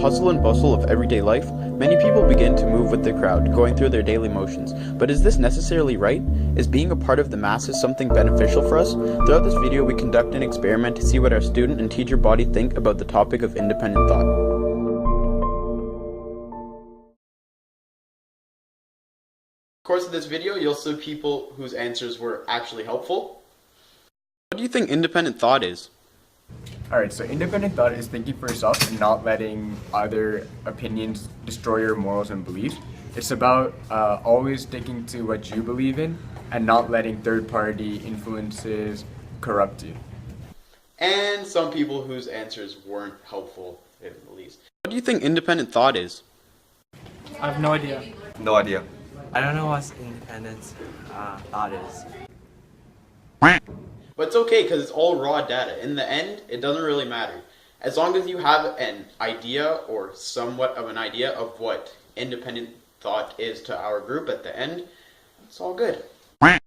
hustle and bustle of everyday life, many people begin to move with the crowd, going through their daily motions. But is this necessarily right? Is being a part of the masses something beneficial for us? Throughout this video, we conduct an experiment to see what our student and teacher body think about the topic of independent thought. In the course of this video, you'll see people whose answers were actually helpful. What do you think independent thought is? Alright, so independent thought is thinking for yourself and not letting other opinions destroy your morals and beliefs. It's about always sticking to what you believe in and not letting third-party influences corrupt you. And some people whose answers weren't helpful, at least. What do you think independent thought is? I have no idea. No idea. I don't know what independent thought is. But it's okay because it's all raw data. In the end, it doesn't really matter. As long as you have an idea or somewhat of an idea of what independent thought is to our group at the end, it's all good. I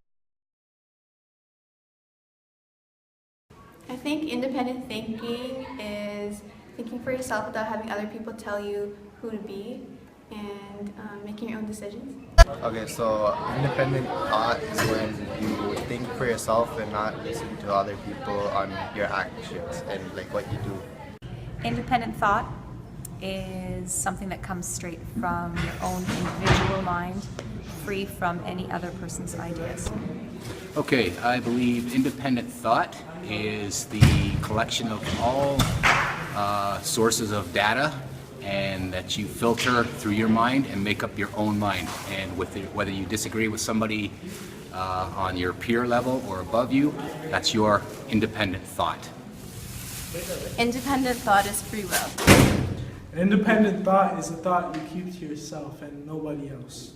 think independent thinking is thinking for yourself without having other people tell you who to be and making your own decisions. Okay, so independent thought is when you think for yourself and not listen to other people on your actions and like what you do. Independent thought is something that comes straight from your own individual mind, free from any other person's ideas. Okay, I believe independent thought is the collection of all sources of data and that you filter through your mind and make up your own mind. And with it, whether you disagree with somebody on your peer level or above you, that's your independent thought. Independent thought is free will. Independent thought is a thought you keep to yourself and nobody else.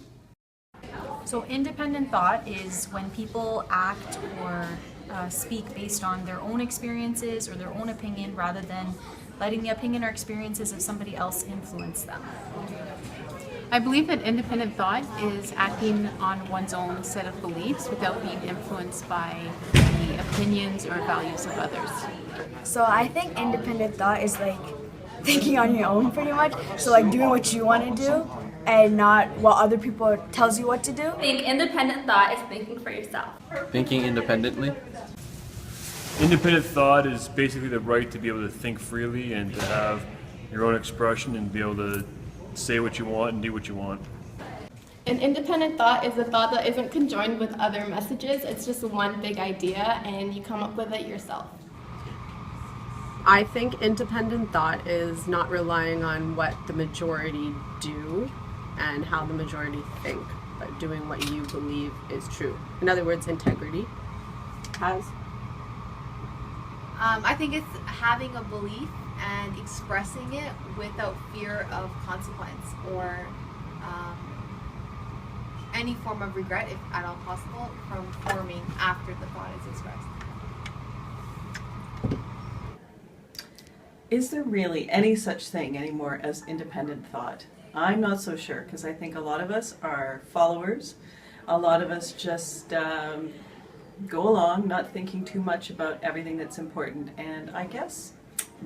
So independent thought is when people act or speak based on their own experiences or their own opinion rather than letting the opinion or experiences of somebody else influence them. I believe that independent thought is acting on one's own set of beliefs without being influenced by the opinions or values of others. So I think independent thought is like thinking on your own pretty much. So like doing what you want to do and not what other people tells you what to do. I think independent thought is thinking for yourself. Thinking independently. Independent thought is basically the right to be able to think freely and to have your own expression and be able to say what you want and do what you want. An independent thought is a thought that isn't conjoined with other messages. It's just one big idea and you come up with it yourself. I think independent thought is not relying on what the majority do and how the majority think, but doing what you believe is true. In other words, integrity. I think it's having a belief and expressing it without fear of consequence or any form of regret, if at all possible, from forming after the thought is expressed. Is there really any such thing anymore as independent thought? I'm not so sure, because I think a lot of us are followers. A lot of us just go along, not thinking too much about everything that's important. And I guess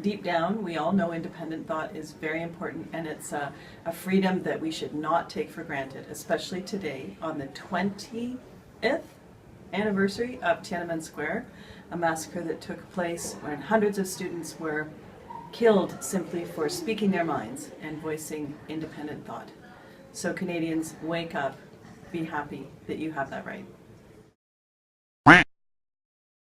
deep down, we all know independent thought is very important, and it's a freedom that we should not take for granted, especially today on the 20th anniversary of Tiananmen Square, a massacre that took place when hundreds of students were killed simply for speaking their minds and voicing independent thought. So Canadians, wake up, be happy that you have that right.